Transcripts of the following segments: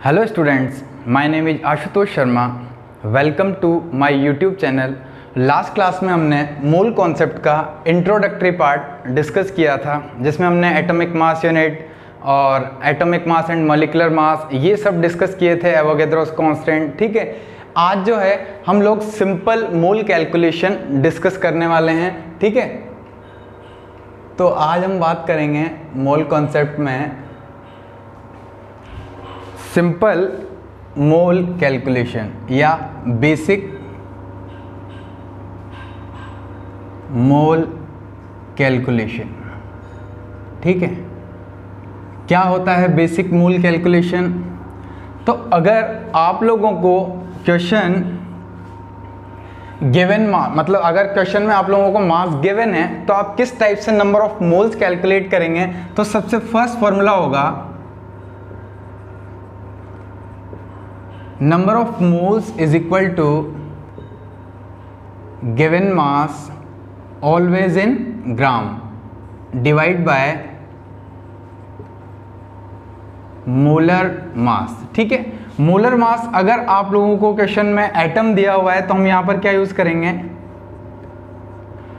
Hello students, my name is Ashutosh Sharma. Welcome to my YouTube channel. Last class में हमने mole concept का introductory part discuss किया था, जिसमें हमने एटॉमिक मास यूनिट और atomic mass and molecular mass ये सब डिस्कस किए थे, एवोगैड्रोस कांस्टेंट। ठीक है, आज जो है हम लोग सिंपल मोल कैलकुलेशन डिस्कस करने वाले हैं। ठीक है, तो आज हम बात करेंगे मोल कॉन्सेप्ट में सिंपल मोल कैलकुलेशन या बेसिक मोल कैलकुलेशन। ठीक है, क्या होता है बेसिक मोल कैलकुलेशन? तो अगर आप लोगों को क्वेश्चन गिवन मतलब अगर क्वेश्चन में आप लोगों को मास गिवन है तो आप किस टाइप से नंबर ऑफ मोल्स कैलकुलेट करेंगे, तो सबसे फर्स्ट फॉर्मूला होगा number of moles is equal to given mass always in gram divide by molar mass. ठीक है, मोलर मास अगर आप लोगों को क्वेश्चन में एटम दिया हुआ है तो हम यहां पर क्या यूज करेंगे,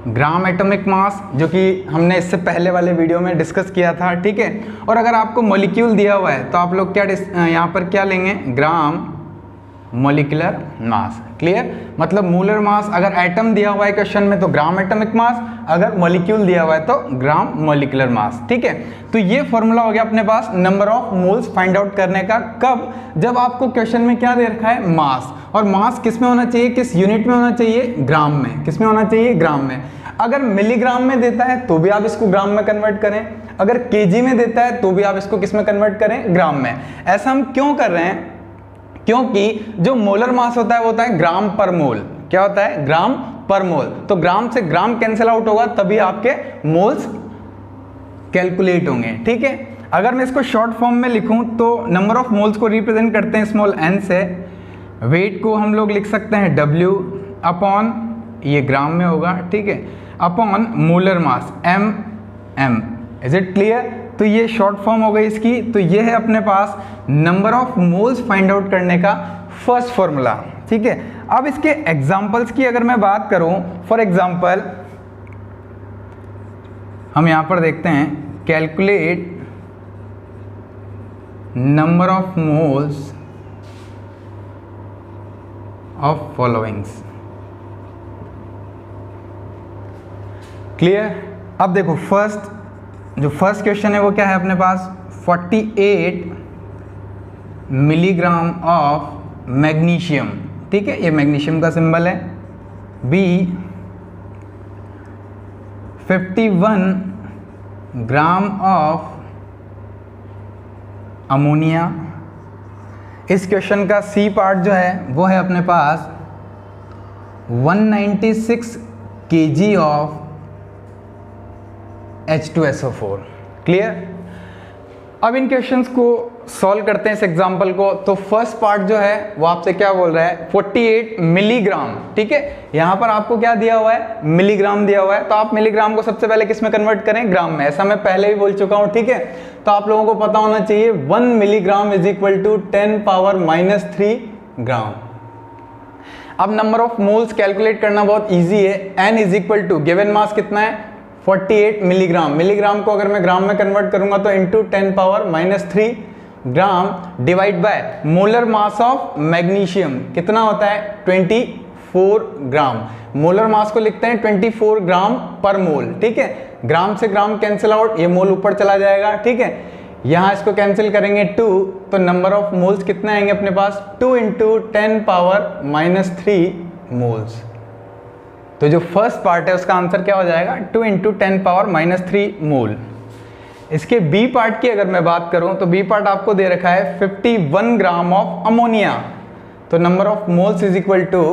ग्राम एटॉमिक मास, जो कि हमने इससे पहले वाले वीडियो में डिस्कस किया था। ठीक है, और अगर आपको मॉलिक्यूल दिया हुआ है तो आप लोग क्या यहां पर क्या लेंगे, ग्राम मॉलिक्यूलर मास। क्लियर, मतलब मोलर मास अगर एटम दिया हुआ है क्वेश्चन में तो ग्राम एटॉमिक मास, अगर मॉलिक्यूल दिया हुआ है तो ग्राम मॉलिक्यूलर मास। ठीक है, तो ये फॉर्मूला हो गया अपने पास number of moles find out करने का। कब? जब आपको क्वेश्चन में क्या दे रखा है, मास, और मास किस में होना चाहिए, किस यूनिट में होना चाहिए, ग्राम में। किस में होना चाहिए, ग्राम में। अगर मिलीग्राम में देता है तो भी आप इसको ग्राम में कन्वर्ट करें, अगर केजी में देता है तो भी आप इसको किस में कन्वर्ट करें, ग्राम में। ऐसा हम क्यों कर रहे हैं? क्योंकि जो मोलर मास होता है वो होता है ग्राम पर मोल। क्या होता है, ग्राम पर मोल। तो ग्राम से ग्राम कैंसिल आउट होगा तभी आपके मोल्स कैलकुलेट होंगे। ठीक है, अगर मैं इसको शॉर्ट फॉर्म में लिखूं तो नंबर ऑफ मोल्स को रिप्रेजेंट करते हैं स्मॉल n से। वेट को हम लोग लिख सकते हैं W अपॉन, ये ग्राम में होगा, ठीक है, upon molar mass m। Is it clear? तो ये शॉर्ट फॉर्म हो गई इसकी। तो ये है अपने पास number of moles find out करने का फर्स्ट फॉर्मूला। ठीक है, अब इसके एग्जांपल्स की अगर मैं बात करूं, फॉर एग्जांपल हम यहां पर देखते हैं, calculate number of moles of followings. Clear? अब देखो जो फर्स्ट क्वेश्चन है वो क्या है अपने पास, 48 मिलीग्राम ऑफ मैग्नीशियम। ठीक है, ये मैग्नीशियम का सिंबल है। B 51 gram of ammonia. इस क्वेश्चन का सी पार्ट जो है वो है अपने पास 196 kg ऑफ H2SO4। क्लियर? अब इन क्वेश्चंस को सॉल्व करते हैं इस एग्जांपल को। तो फर्स्ट पार्ट जो है वो आपसे क्या बोल रहा है, 48 मिलीग्राम। ठीक है, यहां पर आपको क्या दिया हुआ है, मिलीग्राम दिया हुआ है, तो आप मिलीग्राम को सबसे पहले किस में कन्वर्ट करें, ग्राम में। ऐसा मैं पहले भी बोल चुका हूं। ठीक है, तो आप लोगों को पता होना चाहिए 1 मिलीग्राम इज इक्वल टू 10⁻³ ग्राम। अब नंबर ऑफ मोल्स कैलकुलेट करना बहुत ईजी है। n is equal to given mass कितना है, 48 मिलीग्राम। मिलीग्राम को अगर मैं ग्राम में कन्वर्ट करूंगा तो into 10⁻³ gram divide by molar mass of magnesium कितना होता है, 24 ग्राम। मोलर मास को लिखते हैं 24 ग्राम पर मोल। ठीक है, ग्राम से ग्राम कैंसिल आउट, ये मोल ऊपर चला जाएगा। ठीक है, यहां इसको कैंसिल करेंगे 2, तो नंबर ऑफ मोल्स कितने आएंगे अपने पास, 2 इंटू 10⁻³ मोल्स। तो जो फर्स्ट पार्ट है उसका आंसर क्या हो जाएगा, 2 इंटू 10⁻³ मोल। इसके बी पार्ट की अगर मैं बात करूं तो बी पार्ट आपको दे रखा है 51 ग्राम ऑफ अमोनिया। तो number of moles is equal to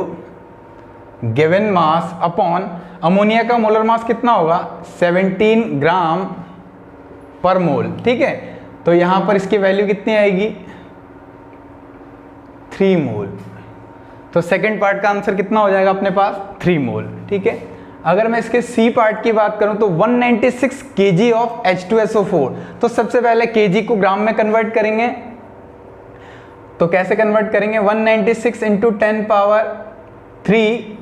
given mass upon ammonia का मोलर मास कितना होगा, 17 ग्राम पर मोल। ठीक है, तो यहां पर इसकी वैल्यू कितनी आएगी, 3 मोल। तो सेकंड पार्ट का आंसर कितना हो जाएगा अपने पास, 3 मोल। ठीक है, अगर मैं इसके सी पार्ट की बात करूं तो 196 kg ऑफ H2SO4, तो सबसे पहले kg को ग्राम में कन्वर्ट करेंगे तो कैसे कन्वर्ट करेंगे, 196 into 10 power 3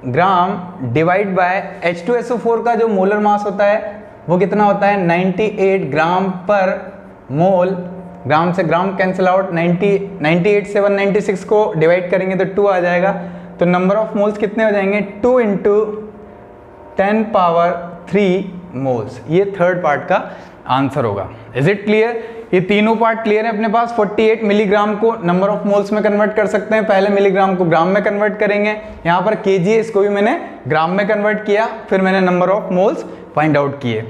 gram divide by H2SO4 का जो मोलर मास होता है वो कितना होता है 98 ग्राम पर मोल। ग्राम से ग्राम कैंसिल आउट, 98 से 196 को डिवाइड करेंगे तो 2 आ जाएगा। तो नंबर ऑफ मोल्स कितने हो जाएंगे 2 इंटू 10 पावर 3 मोल्स। ये थर्ड पार्ट का आंसर होगा। Is it clear? ये तीनों पार्ट क्लियर है अपने पास। 48 मिलीग्राम को नंबर ऑफ मोल्स में कन्वर्ट कर सकते हैं, पहले मिलीग्राम को ग्राम में कन्वर्ट करेंगे। यहाँ पर केजी है, इसको भी मैंने ग्राम में कन्वर्ट किया, फिर मैंने number of moles find out किए।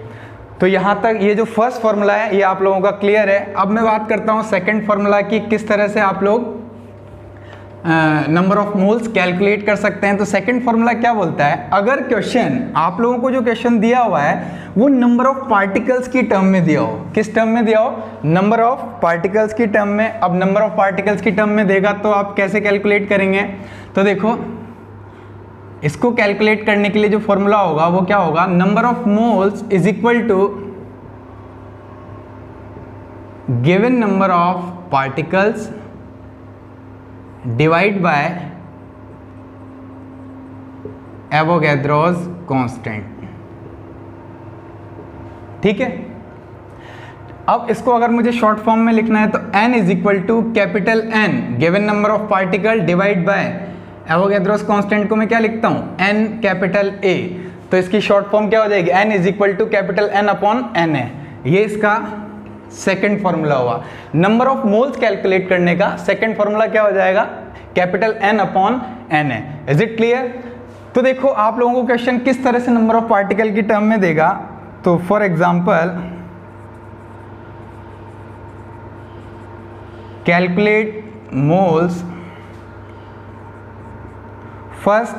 तो यहाँ तक ये जो फर्स्ट फॉर्मूला है ये आप लोगों का क्लियर है। अब मैं बात करता हूँ सेकंड फॉर्मूला की, किस तरह से आप लोग नंबर ऑफ मोल्स कैलकुलेट कर सकते हैं। तो सेकंड फॉर्मूला क्या बोलता है, अगर क्वेश्चन आप लोगों को जो क्वेश्चन दिया हुआ है वो नंबर ऑफ पार्टिकल्स की टर्म में दिया हो, किस टर्म में दिया हो, नंबर ऑफ पार्टिकल्स की टर्म में। अब नंबर ऑफ पार्टिकल्स की टर्म में देगा तो आप कैसे कैलकुलेट करेंगे, तो देखो इसको कैलकुलेट करने के लिए जो फॉर्मूला होगा वो क्या होगा, number of moles is equal to given number of particles divide by Avogadro's constant. ठीक है, अब इसको अगर मुझे शॉर्ट फॉर्म में लिखना है तो n is equal to capital N given number of particle divide by Avogadro's constant को मैं क्या लिखता हूं, n कैपिटल A। तो इसकी शॉर्ट फॉर्म क्या हो जाएगी, n is equal to capital N upon n है। ये इसका सेकंड फॉर्मूला हुआ। नंबर ऑफ मोल्स कैलकुलेट करने का सेकंड फॉर्मूला क्या हो जाएगा, कैपिटल N अपॉन n है। Is it clear? तो देखो आप लोगों को क्वेश्चन किस तरह से नंबर ऑफ पार्टिकल की टर्म में देगा। तो for example calculate moles first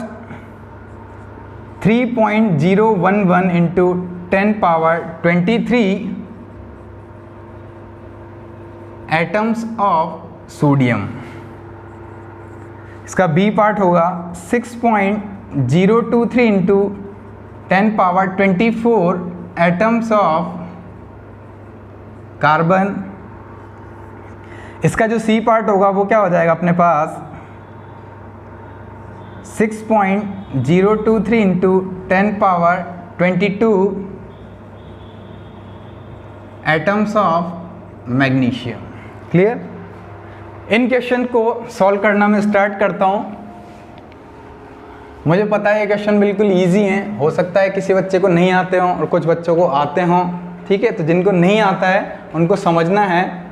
3.011 into 10 power 23 atoms of sodium. इसका बी पार्ट होगा 6.023 into 10 power 24 atoms of carbon. इसका जो सी पार्ट होगा वो क्या हो जाएगा अपने पास 6.023 into 10 power 22 atoms of magnesium. Clear? In question को सॉल्व करना मैं स्टार्ट करता हूं। मुझे पता है ये क्वेश्चन बिल्कुल इजी हैं, हो सकता है किसी बच्चे को नहीं आते हों और कुछ बच्चों को आते हों। ठीक है, तो जिनको नहीं आता है उनको समझना है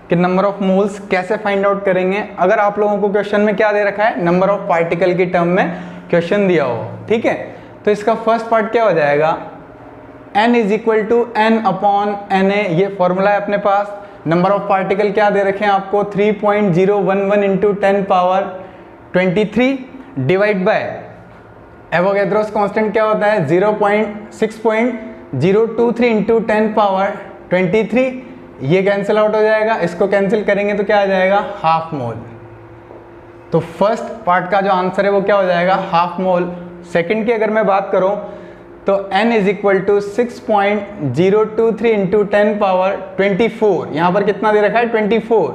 कि नंबर ऑफ मोल्स कैसे फाइंड आउट करेंगे। अगर आप लोगों को क्वेश्चन में क्या दे रखा है, नंबर ऑफ पार्टिकल की टर्म में क्वेश्चन दिया हो। ठीक है, तो इसका फर्स्ट पार्ट क्या हो जाएगा, n is equal to n upon na। ये फॉर्मूला है अपने पास। नंबर ऑफ पार्टिकल क्या दे रखे हैं आपको 3.011 into 10 power 23 divide by Avogadro's constant क्या होता है 6.023 इंटू 10 पावर 23। ये कैंसिल आउट हो जाएगा, इसको कैंसिल करेंगे तो क्या आ जाएगा, हाफ मोल। तो फर्स्ट पार्ट का जो आंसर है वो क्या हो जाएगा, हाफ मोल। सेकंड की अगर मैं बात करूं तो n is equal to 6.023 into 10 power 24, यहाँ पर कितना दे रखा है 24,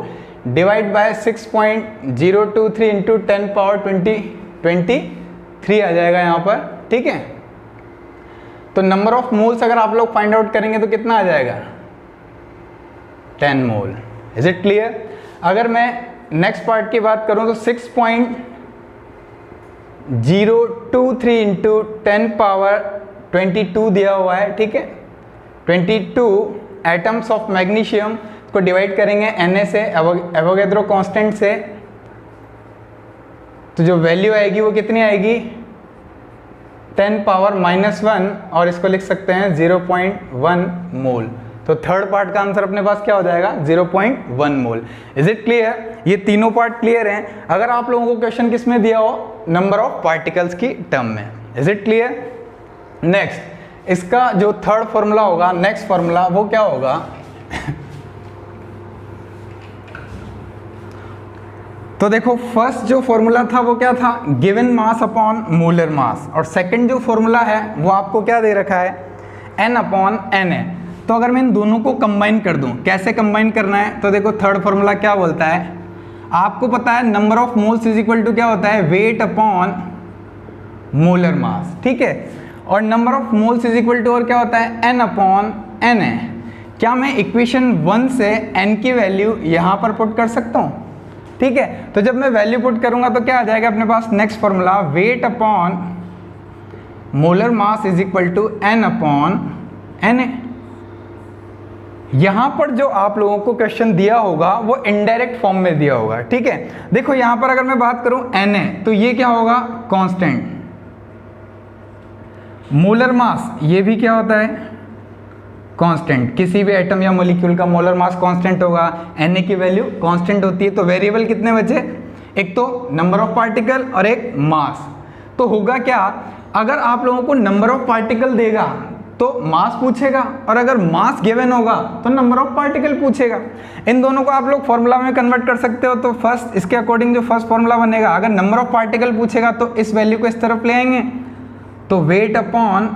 डिवाइड बाय 6.023 इंटू 10 पावर 23 आ जाएगा यहाँ पर। ठीक है, तो नंबर ऑफ मोल्स अगर आप लोग फाइंड आउट करेंगे तो कितना आ जाएगा 10 मोल। Is it clear? अगर मैं नेक्स्ट पार्ट की बात करूं तो 6.023 इंटू 10 पावर 22 दिया हुआ है। ठीक है, 22 एटम्स ऑफ मैग्नीशियम को डिवाइड करेंगे Na से, एवोगैड्रो कांस्टेंट से, तो जो वैल्यू आएगी वो कितनी आएगी 10 पावर -1 और इसको लिख सकते हैं 0.1 मोल। तो थर्ड पार्ट का आंसर अपने पास क्या हो जाएगा 0.1 मोल। Is it clear? ये तीनों पार्ट क्लियर हैं। अगर आप लोगों को क्वेश्चन किस में दिया हो, नंबर ऑफ पार्टिकल्स की टर्म में। Is it clear? नेक्स्ट, इसका जो थर्ड फॉर्मूला होगा, नेक्स्ट फॉर्मूला वो क्या होगा तो देखो फर्स्ट जो फॉर्मूला था वो क्या था, गिवन मास अपॉन मोलर मास, और सेकंड जो फॉर्मूला है वो आपको क्या दे रखा है n अपॉन na। तो अगर मैं इन दोनों को कंबाइन कर दूं, कैसे कंबाइन करना है, तो देखो थर्ड फॉर्मूला क्या बोलता है, आपको पता है number of moles is equal to क्या होता है, वेट अपॉन मोलर मास, ठीक है। और number of moles is equal to और क्या होता है, n अपॉन n है। क्या मैं इक्वेशन 1 से n की वैल्यू यहाँ पर पुट कर सकता हूँ, ठीक है। तो जब मैं वैल्यू पुट करूँगा तो क्या आ जाएगा अपने पास, next formula weight upon molar mass is equal to n upon n। यहाँ पर जो आप लोगों को क्वेश्चन दिया होगा वो इनडायरेक्ट फॉर्म में दिया होगा, ठीक है। देखो यहाँ पर अगर मैं बात करूँ n है तो ये क्या होगा, कांस्टेंट। मोलर मास ये भी क्या होता है, कांस्टेंट। किसी भी एटम या मॉलिक्यूल का मोलर मास कांस्टेंट होगा, Na की वैल्यू कांस्टेंट होती है। तो वेरिएबल कितने बचे, एक तो नंबर ऑफ पार्टिकल और एक मास। तो होगा क्या, अगर आप लोगों को नंबर ऑफ पार्टिकल देगा तो मास पूछेगा, और अगर मास गिवन होगा तो नंबर ऑफ पार्टिकल पूछेगा। इन दोनों को आप लोग फॉर्मूला में कन्वर्ट कर सकते हो। तो फर्स्ट इसके अकॉर्डिंग जो फर्स्ट फॉर्मूला बनेगा, अगर नंबर ऑफ पार्टिकल पूछेगा तो इस वैल्यू को इस तरफ ले आएंगे, तो wait upon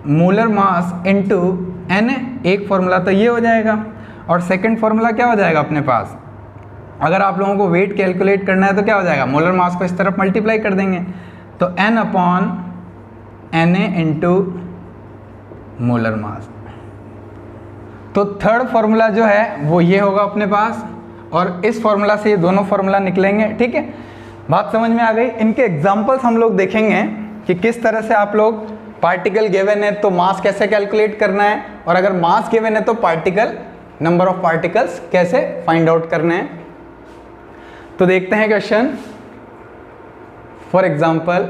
molar mass into n, एक फॉर्मूला तो ये हो जाएगा। और सेकंड फॉर्मूला क्या हो जाएगा अपने पास, अगर आप लोगों को वेट कैलकुलेट करना है तो क्या हो जाएगा, मोलर मास को इस तरफ मल्टीप्लाई कर देंगे, तो n upon Na into molar मास। तो थर्ड फॉर्मूला जो है वो ये होगा अपने पास, और इस फॉर्मूला से ये दोनों फॉर्मूला निकलेंगे, ठीक है। बात समझ में आ गई। इनके एग्जांपल्स हम लोग देखेंगे कि किस तरह से आप लोग पार्टिकल गिवन है तो मास कैसे कैलकुलेट करना है, और अगर मास गिवन है तो पार्टिकल नंबर ऑफ पार्टिकल्स कैसे फाइंड आउट करने हैं। तो देखते हैं question. For example,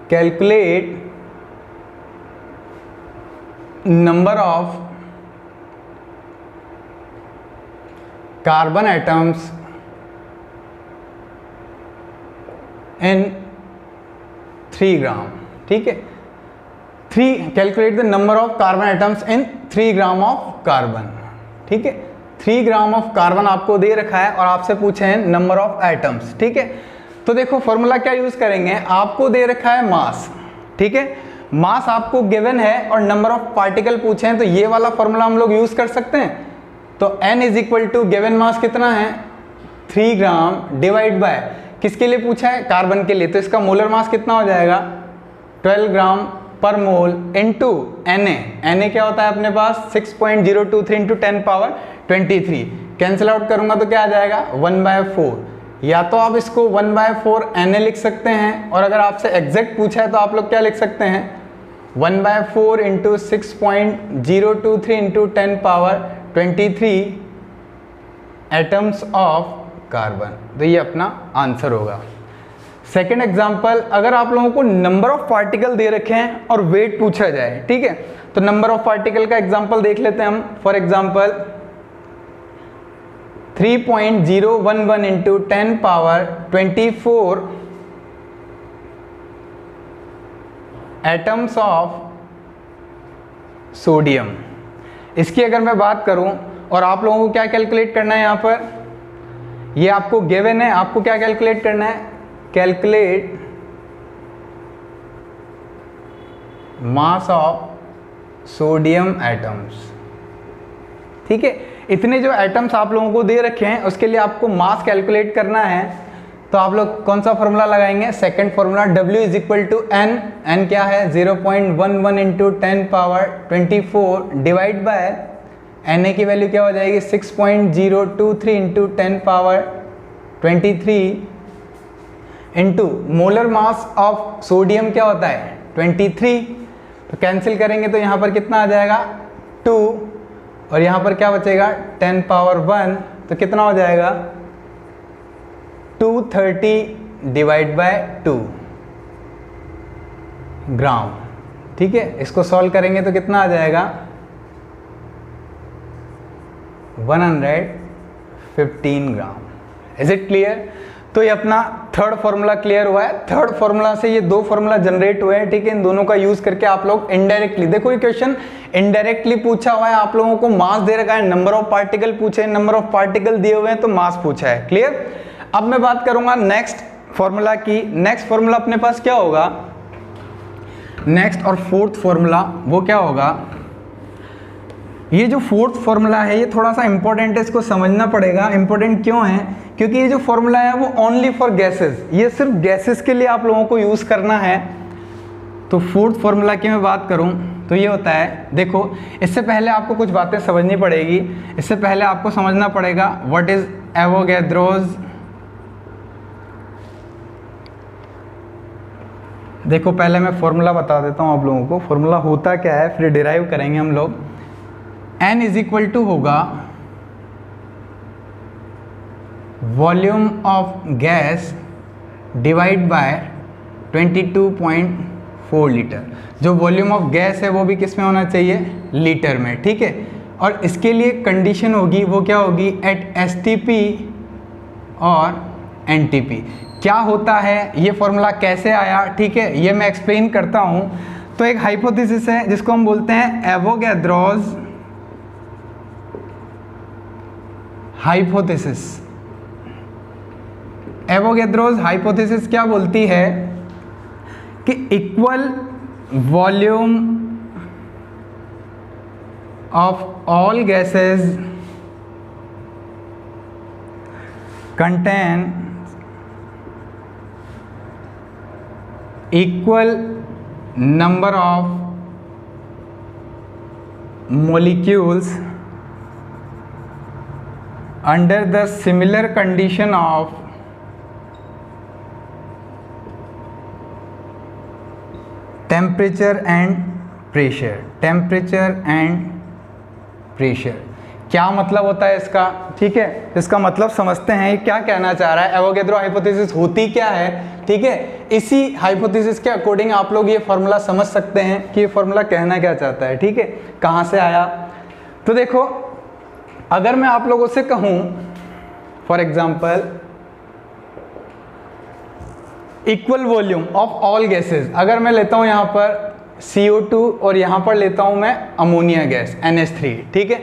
calculate number of carbon atoms in 3 ग्राम, ठीक है। Calculate the number of carbon atoms in 3 gram of carbon, ठीक है। 3 ग्राम ऑफ कार्बन आपको दे रखा है और आपसे पूछे हैं नंबर ऑफ एटम्स, ठीक है। तो देखो फॉर्मूला क्या यूज करेंगे, आपको दे रखा है मास, ठीक है। मास आपको गिवन है और नंबर ऑफ पार्टिकल पूछे हैं, तो ये वाला फॉर्मूला हम लोग यूज कर सकते हैं। तो n is equal to given mass कितना है, 3 ग्राम, डिवाइड बाय किसके लिए पूछा है, कार्बन के लिए, तो इसका मोलर मास कितना हो जाएगा, 12 ग्राम पर मोल इनटू Na क्या होता है अपने पास 6.023 इंटू 10 पावर 23। कैंसिल आउट करूंगा तो क्या आ जाएगा 1/4। या तो आप इसको 1/4 Na लिख सकते हैं, और अगर आपसे एग्जैक्ट पूछा है तो आप लोग क्या लिख सकते हैं 1/4 into 6.023 into 10 power 23 atoms of carbon. तो ये अपना आंसर होगा। सेकेंड एग्जाम्पल, अगर आप लोगों को नंबर ऑफ पार्टिकल दे रखे हैं और वेट पूछा जाए, ठीक है, तो नंबर ऑफ पार्टिकल का एग्जाम्पल देख लेते हैं हम। For example 3.011 into 10 power 24 atoms of sodium. इसकी अगर मैं बात करूं, और आप लोगों को क्या कैलकुलेट करना है, यहाँ पर ये आपको गिवन है, आपको क्या कैलकुलेट करना है, calculate mass of sodium atoms, ठीक है। इतने जो एटम्स आप लोगों को दे रखे हैं उसके लिए आपको मास कैलकुलेट करना है, तो आप लोग कौन सा फॉर्मूला लगाएंगे, second formula W is equal to n। n क्या है 0.11 into 10 power 24 divide by Na की वैल्यू क्या हो जाएगी 6.023 into 10 power 23 into molar mass of sodium क्या होता है 23। तो कैंसिल करेंगे तो यहाँ पर कितना आ जाएगा 2, और यहाँ पर क्या बचेगा 10 पावर 1, तो कितना हो जाएगा 230 डिवाइड बाय 2 ग्राम, ठीक है। इसको सॉल्व करेंगे तो कितना आ जाएगा 115 ग्राम। Is it clear. तो ये अपना थर्ड फॉर्मूला क्लियर हुआ है। थर्ड फॉर्मूला से ये दो फॉर्मूला जनरेट हुए हैं, ठीक है। इन दोनों का यूज करके आप लोग इनडायरेक्टली, देखो ये क्वेश्चन इनडायरेक्टली पूछा हुआ है, आप लोगों को मास दे रखा है, नंबर ऑफ पार्टिकल पूछे, नंबर ऑफ पार्टिकल दिए हुए हैं तो मास पूछा है। क्लियर। अब मैं बात करूंगा नेक्स्ट फॉर्मूला की। नेक्स्ट फॉर्मूला अपने पास क्या होगा, नेक्स्ट और फोर्थ फॉर्मूला वो क्या होगा, ये जो फोर्थ फॉर्मूला है ये थोड़ा सा इंपॉर्टेंट है, इसको समझना पड़ेगा। इंपॉर्टेंट क्यों है? क्योंकि ये जो फॉर्मूला है वो ओनली फॉर गैसेस, ये सिर्फ गैसेस के लिए आप लोगों को यूज़ करना है। तो फोर्थ फॉर्मूला की मैं बात करूं तो ये होता है, देखो इससे पहले आपको कुछ बातें समझनी पड़ेगी। इससे पहले आपको समझना पड़ेगा व्हाट इज एवोगैड्रोज। देखो पहले मैं फॉर्मूला बता देता हूं आप लोगों को, फॉर्मूला होता क्या है, फिर डिराइव करेंगे हम लोग। N इज इक्वल टू होगा volume of gas divide by 22.4 litre. जो वॉल्यूम ऑफ गैस है वो भी किस में होना चाहिए? लीटर में, ठीक है। और इसके लिए कंडीशन होगी, वो क्या होगी? एट एसटीपी और एनटीपी। क्या होता है, ये फॉर्मूला कैसे आया, ठीक है, ये मैं एक्सप्लेन करता हूँ। तो एक हाइपोथेसिस है जिसको हम बोलते हैं एवोगैड्रोज हाइपोथेसिस। एवोगैड्रोज हाइपोथेसिस क्या बोलती है कि equal volume of all gases contain equal number of molecules under the similar condition of temperature and pressure। temperature and pressure क्या मतलब होता है इसका, ठीक है। इसका मतलब समझते हैं, ये क्या कहना चाह रहा है। एवोगैड्रो हाइपोथेसिस होती क्या है, ठीक है। इसी हाइपोथेसिस के अकॉर्डिंग आप लोग ये फॉर्मूला समझ सकते हैं कि ये फॉर्मूला कहना क्या चाहता है, ठीक है, कहाँ से आया। तो देखो अगर मैं आप लोगों से कहूँ for example equal volume of all gases, अगर मैं लेता हूँ यहाँ पर CO2 और यहाँ पर लेता हूँ मैं अमोनिया गैस NH3, ठीक है,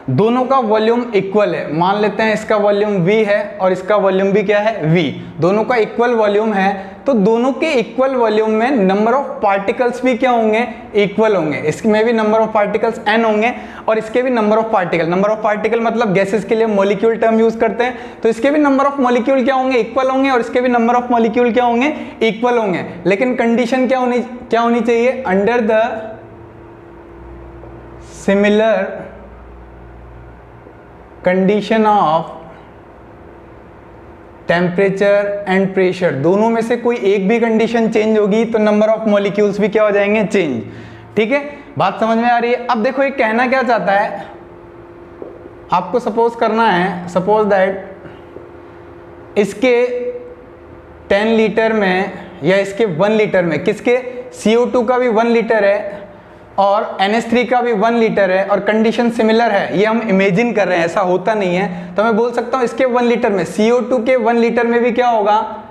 दोनों का वॉल्यूम इक्वल है। मान लेते हैं इसका वॉल्यूम V है और इसका वॉल्यूम भी क्या है? V। दोनों का इक्वल वॉल्यूम है, तो दोनों के इक्वल वॉल्यूम में नंबर ऑफ पार्टिकल्स भी क्या होंगे? इक्वल होंगे। इसमें भी नंबर ऑफ पार्टिकल्स n होंगे और इसके भी number of particle. Number of particle मतलब गैसेस के लिए मॉलिक्यूल टर्म यूज करते हैं, तो इसके भी नंबर ऑफ मॉलिक्यूल क्या होंगे? इक्वल होंगे, और इसके भी नंबर ऑफ मॉलिक्यूल क्या होंगे? इक्वल होंगे। लेकिन कंडीशन क्या होनी चाहिए? Under the similar condition of temperature and pressure. दोनों में से कोई एक भी कंडीशन चेंज होगी तो नंबर ऑफ मॉलिक्यूल्स भी क्या हो जाएंगे? चेंज, ठीक है। बात समझ में आ रही है? अब देखो ये कहना क्या चाहता है, आपको सपोज करना है, सपोज दैट इसके 10 लीटर में या इसके 1 लीटर में, किसके? CO2 का भी 1 लीटर है और NH3 का भी 1 लीटर है और कंडीशन सिमिलर है। ये हम इमेजिन कर रहे हैं, ऐसा होता नहीं है। तो मैं बोल सकता हूँ इसके 1 लीटर में, CO2 के 1 लीटर में भी क्या होगा?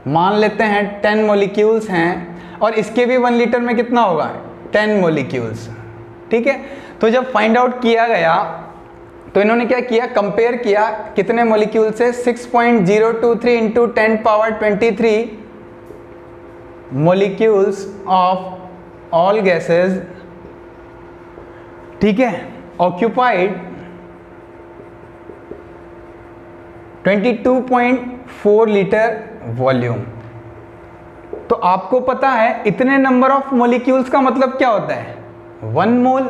मान लेते हैं 10 मॉलिक्यूल्स हैं और इसके भी 1 लीटर में कितना होगा? 10 मॉलिक्यूल्स, ठीक है। तो जब फाइंड आउट किया गया तो इन्होंने क्या किया? कंपेयर किया कितने मॉलिक्यूल से? 6.023 into 10 power 23 molecules of all gases, ठीक है, ऑक्यूपाइड 22.4 लीटर वॉल्यूम। तो आपको पता है इतने नंबर ऑफ मॉलिक्यूल्स का मतलब क्या होता है? 1 मोल।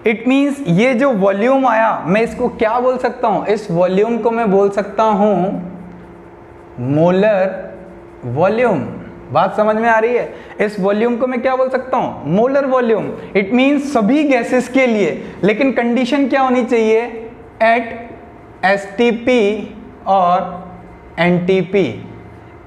इट मींस ये जो वॉल्यूम आया, मैं इसको क्या बोल सकता हूं? इस वॉल्यूम को मैं बोल सकता हूं मोलर वॉल्यूम। बात समझ में आ रही है? इस वॉल्यूम को मैं क्या बोल सकता हूं? Molar volume. इट मींस सभी गैसेस के लिए, लेकिन कंडीशन क्या होनी चाहिए? एट एसटीपी और एनटीपी।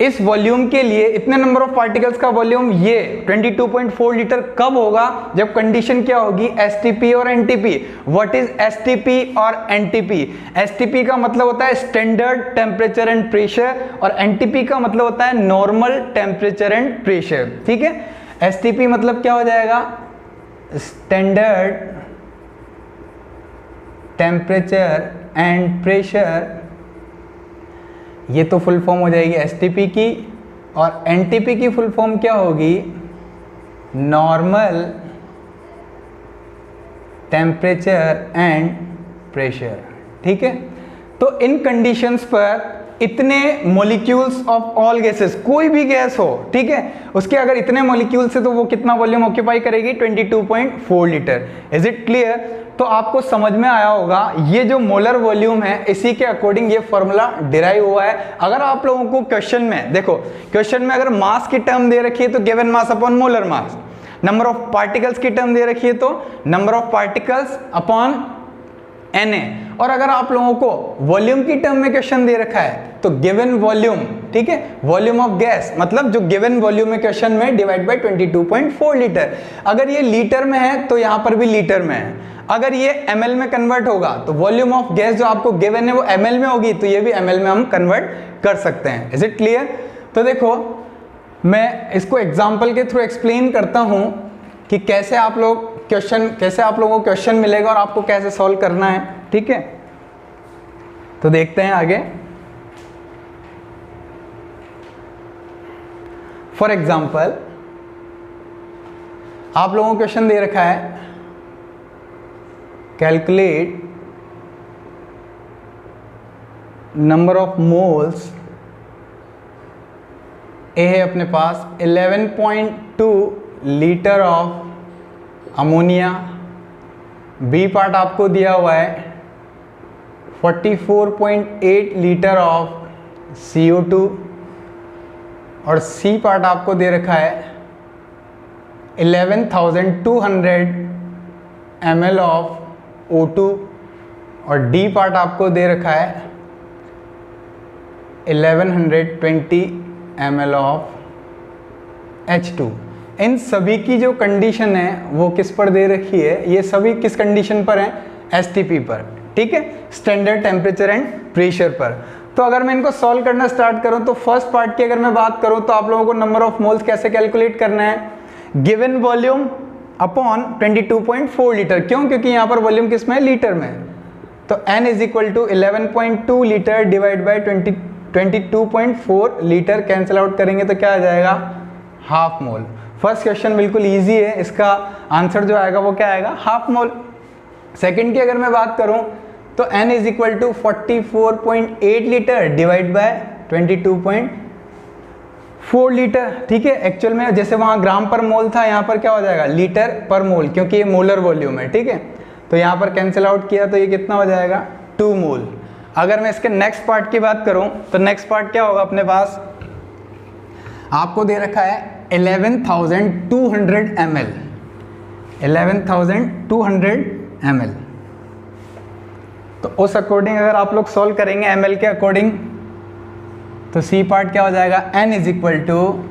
इस वॉल्यूम के लिए इतने नंबर ऑफ पार्टिकल्स का वॉल्यूम ये 22.4 लीटर कब होगा? जब कंडीशन क्या होगी? एसटीपी और एनटीपी। व्हाट इज एसटीपी और एनटीपी? एसटीपी का मतलब होता है स्टैंडर्ड टेम्परेचर एंड प्रेशर और एनटीपी का मतलब होता है नॉर्मल टेम्परेचर एंड प्रेशर, ठीक है। एसटीपी मतलब क्या हो जाएगा? स्टैंडर्ड टेम्परेचर एंड प्रेशर, ये तो फुल फॉर्म हो जाएगी एसटीपी की, और एनटीपी की फुल फॉर्म क्या होगी? Normal temperature and pressure. ठीक है, तो इन कंडीशंस पर इतने मॉलिक्यूल्स ऑफ ऑल गैसेस, कोई भी गैस हो, ठीक है, उसके अगर इतने मॉलिक्यूल्स है तो वो कितना वॉल्यूम ऑक्यूपाई करेगी, 22.4 लीटर। Is it clear? तो आपको समझ में आया होगा ये जो मोलर वॉल्यूम है इसी के अकॉर्डिंग ये फॉर्मूला डिराइव हुआ है। अगर आप लोगों को क्वेश्चन में देखो, क्वेश्चन में अगर मास की टर्म दे रखी है तो given mass upon molar mass, number of particles की टर्म दे रखी है तो number of particles upon Na, और अगर आप लोगों को वॉल्यूम की टर्म में क्वेश्चन दे रखा है तो गिवन वॉल्यूम, ठीक है, वॉल्यूम ऑफ गैस मतलब जो गिवन वॉल्यूम है क्वेश्चन में डिवाइड बाय 22.4 लीटर। अगर ये लीटर में है तो यहां पर भी लीटर में है, अगर ये ml में कन्वर्ट होगा तो वॉल्यूम ऑफ गैस जो आपको गिवन है वो ml में होगी, तो ये भी ml में हम कन्वर्ट कर सकते हैं। Is it clear? तो देखो मैं इसको एग्जाम्पल के थ्रू एक्सप्लेन करता हूं कि कैसे आप लोग कैसे आप लोगों को क्वेश्चन मिलेगा और आपको कैसे सॉल्व करना है। ठीक है, तो देखते हैं आगे। फॉर एग्जाम्पल आप लोगों को क्वेश्चन दे रखा है calculate number of moles. A है अपने पास 11.2 litre of ammonia, B part आपको दिया हुआ है 44.8 लीटर ऑफ CO2 और सी पार्ट आपको दे रखा है 11,200 ml ऑफ O2 और डी पार्ट आपको दे रखा है 1120 ml ऑफ H2। इन सभी की जो कंडीशन है वो किस पर दे रखी है, ये सभी किस कंडीशन पर है, STP पर, ठीक है, स्टैंडर्ड टेम्परेचर एंड प्रेशर पर। तो अगर मैं इनको सॉल्व करना स्टार्ट करूं तो फर्स्ट पार्ट की अगर मैं बात करूं तो आप लोगों को नंबर ऑफ मोल्स कैसे कैलकुलेट करना है, गिवन वॉल्यूम अपॉन 22.4 लीटर। क्यों? क्योंकि यहाँ पर वॉल्यूम किस में है, लीटर में। तो n is equal to 11.2 litre divide by 22.4 litre, cancel out करेंगे तो क्या आ जाएगा, हाफ मोल। फर्स्ट क्वेश्चन बिल्कुल इजी है, इसका आंसर जो आएगा वो क्या आएगा, हाफ मोल। सेकंड की अगर मैं बात करूं तो n is equal to 44.8 litre divide by 22.4 litre. ठीक है, एक्चुअल में जैसे वहां ग्राम पर मोल था, यहाँ पर क्या हो जाएगा, लीटर पर मोल, क्योंकि ये मोलर वॉल्यूम है। ठीक है, तो यहाँ पर कैंसिल आउट किया तो ये कितना हो जाएगा, 2 मोल। अगर मैं इसके नेक्स्ट पार्ट की बात करूं तो नेक्स्ट पार्ट क्या होगा, अपने पास आपको दे रखा है 11,200 ml, 11,200 ml। तो उस अकॉर्डिंग अगर आप लोग सॉल्व करेंगे ml के अकॉर्डिंग तो सी पार्ट क्या हो जाएगा, n is equal to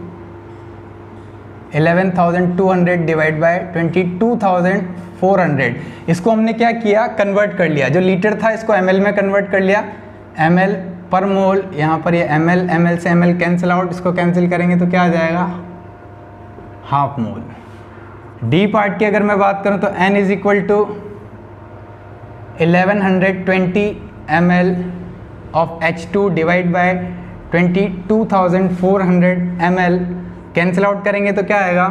11,200 divide by 22,400। इसको हमने क्या किया, कन्वर्ट कर लिया, जो लीटर था इसको ml में कन्वर्ट कर लिया, ml पर मोल। यहाँ पर ये ml से ml कैंसिल आउट, इसको कैंसिल करेंगे तो क्या आ जाएगा, हाफ मोल। डी पार्ट की अगर मैं बात करूं तो n is equal to 1120 ml of H2 divide by 22,400 ml, cancel out करेंगे तो क्या आएगा,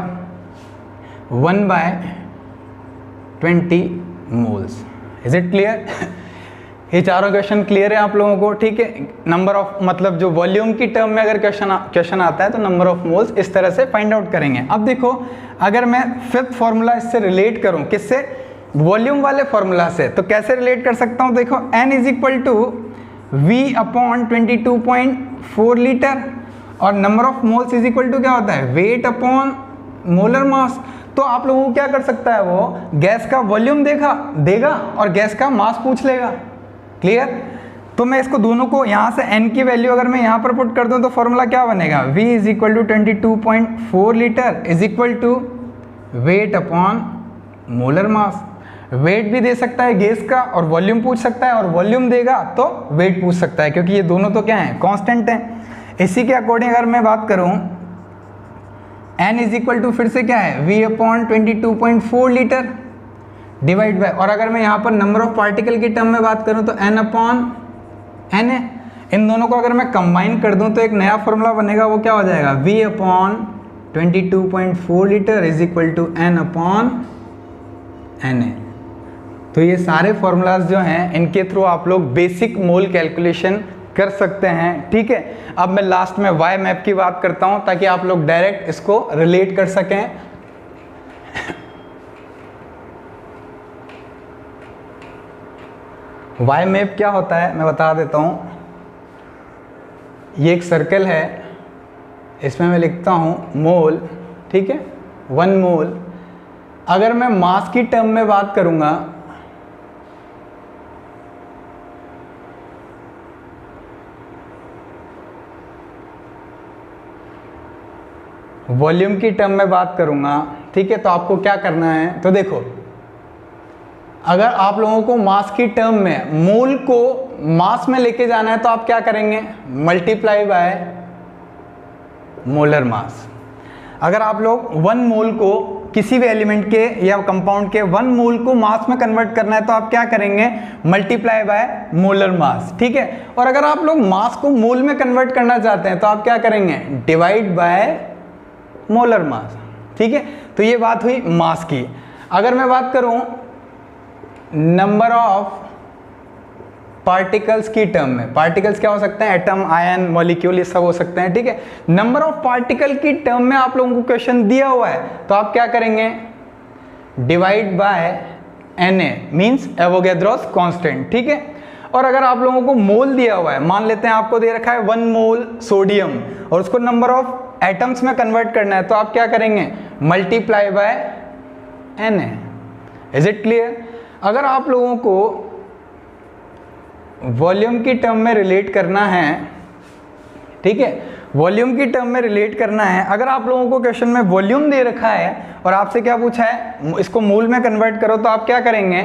1/20 मोल्स। Is it clear? ये चारों क्वेश्चन क्लियर है आप लोगों को? ठीक है, नंबर ऑफ मतलब जो वॉल्यूम की टर्म में अगर क्वेश्चन आता है तो नंबर ऑफ मोल्स इस तरह से फाइंड आउट करेंगे। अब देखो अगर मैं फिफ्थ फॉर्मूला इससे रिलेट करूं, किससे, वॉल्यूम वाले फॉर्मूला से, तो कैसे रिलेट कर सकता हूं, देखो n is equal to V upon 22.4 litre और number of moles is equal to क्या होता है, वेट अपॉन मोलर मास। तो आप लोगों को क्या कर सकता है, वो गैस का वॉल्यूम देगा और गैस का मास पूछ लेगा। क्लियर? तो मैं इसको दोनों को यहाँ से n की वैल्यू अगर मैं यहाँ पर पुट कर दूँ तो फॉर्मूला क्या बनेगा, V is equal to 22.4 litre is equal to weight upon molar mass. Weight भी दे सकता है गैस का और वॉल्यूम पूछ सकता है, और वॉल्यूम देगा तो वेट पूछ सकता है, क्योंकि ये दोनों तो क्या हैं, कांस्टेंट हैं। इसी के अकॉर्डिंग अगर मैं बात करूँ n इज इक्वल टू फिर से क्या है, V upon 22.4 litre divide bye, और अगर मैं यहाँ पर नंबर ऑफ पार्टिकल की टर्म में बात करूँ तो n अपॉन n है। इन दोनों को अगर मैं कंबाइन कर दूँ तो एक नया फॉर्मूला बनेगा, वो क्या हो जाएगा, V upon 22.4 litre is equal to n upon n है। तो ये सारे फॉर्मूलाज जो हैं इनके थ्रू आप लोग बेसिक मोल कैलकुलेशन कर सकते हैं, ठीक है। अब मैं लास्ट में वाई मैप की बात करता हूं ताकि आप लोग डायरेक्ट इसको रिलेट कर सकें। वाई मैप क्या होता है मैं बता देता हूं। ये एक सर्कल है, इसमें मैं लिखता हूं मोल, ठीक है, 1 मोल। अगर मैं मास की टर्म में बात करूंगा वॉल्यूम की टर्म में बात करूंगा, ठीक है, तो आपको क्या करना है, तो देखो अगर आप लोगों को मास की टर्म में मोल को मास में लेके जाना है तो आप क्या करेंगे, मल्टीप्लाई बाय मोलर मास। अगर आप लोग 1 मोल को किसी भी एलिमेंट के या कंपाउंड के 1 मोल को मास में कन्वर्ट करना है तो आप क्या करेंगे, मल्टीप्लाई बाय मोलर मास, ठीक है। और अगर आप लोग मास को मोल में कन्वर्ट करना चाहते हैं तो आप क्या करेंगे, डिवाइड बाय मोलर मास, ठीक है। तो ये बात हुई मास की। अगर मैं बात करूं नंबर ऑफ पार्टिकल्स की टर्म में, पार्टिकल्स क्या हो सकते हैं, एटम, आयन, मॉलिक्यूल, ये सब हो सकते हैं, ठीक है। नंबर ऑफ पार्टिकल की टर्म में आप लोगों को क्वेश्चन दिया हुआ है तो आप क्या करेंगे, divide by Na means Avogadro's constant, ठीक है। और अगर आप लोगों को मोल दिया हुआ है, मान लेते हैं आपको दे रखा है 1 मोल सोडियम और उसको नंबर ऑफ एटम्स में कन्वर्ट करना है तो आप क्या करेंगे, multiply by Na। Is it clear. अगर आप लोगों को वॉल्यूम की टर्म में रिलेट करना है, ठीक है, वॉल्यूम की टर्म में रिलेट करना है, अगर आप लोगों को क्वेश्चन में वॉल्यूम दे रखा है और आपसे क्या पूछा है, इसको मोल में कन्वर्ट करो, तो आप क्या करेंगे,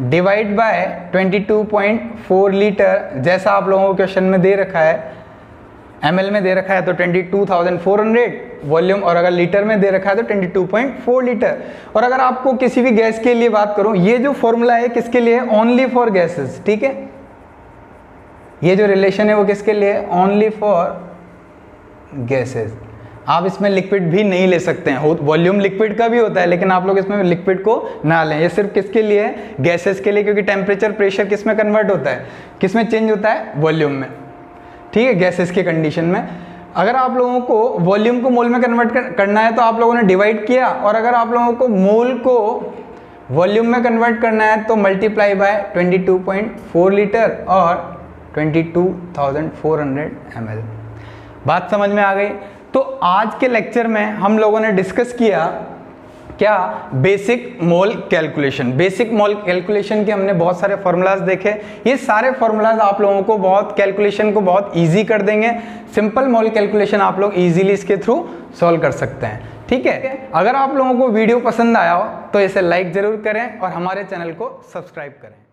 डिवाइड बाय 22.4 लीटर, जैसा आप लोगों को क्वेश्चन में दे रखा है, ml में दे रखा है तो 22,400 वॉल्यूम, और अगर लीटर में दे रखा है तो 22.4 लीटर। और अगर आपको किसी भी गैस के लिए बात करूं, ये जो फॉर्मूला है किसके लिए है, ओनली फॉर गैसेस, ठीक है। ये जो रिलेशन है वो किसके लिए है, ओनली फॉर गैसेस। आप इसमें लिक्विड भी नहीं ले सकते हैं, वॉल्यूम लिक्विड का भी होता है लेकिन आप लोग इसमें लिक्विड को ना लें। ये सिर्फ किसके लिए है, गैसेस के लिए, क्योंकि टेम्परेचर प्रेशर किस में कन्वर्ट होता है, किस में चेंज होता है, वॉल्यूम में, ठीक है, गैसेस के कंडीशन में। अगर आप लोगों को वॉल्यूम को मोल में कन्वर्ट करना है तो आप लोगों ने डिवाइड किया, और अगर आप लोगों को मोल को वॉल्यूम में कन्वर्ट करना है तो मल्टीप्लाई बाय 22.4 लीटर और 22,400 ml। बात समझ में आ गई। तो आज के लेक्चर में हम लोगों ने डिस्कस किया क्या, बेसिक मोल कैलकुलेशन। बेसिक मोल कैलकुलेशन के हमने बहुत सारे फॉर्मूलाज देखे। ये सारे फॉर्मूलाज आप लोगों को बहुत कैलकुलेशन को बहुत इजी कर देंगे। सिंपल मोल कैलकुलेशन आप लोग इजीली इसके थ्रू सॉल्व कर सकते हैं, ठीक है। अगर आप लोगों को वीडियो पसंद आया हो तो इसे लाइक जरूर करें और हमारे चैनल को सब्सक्राइब करें।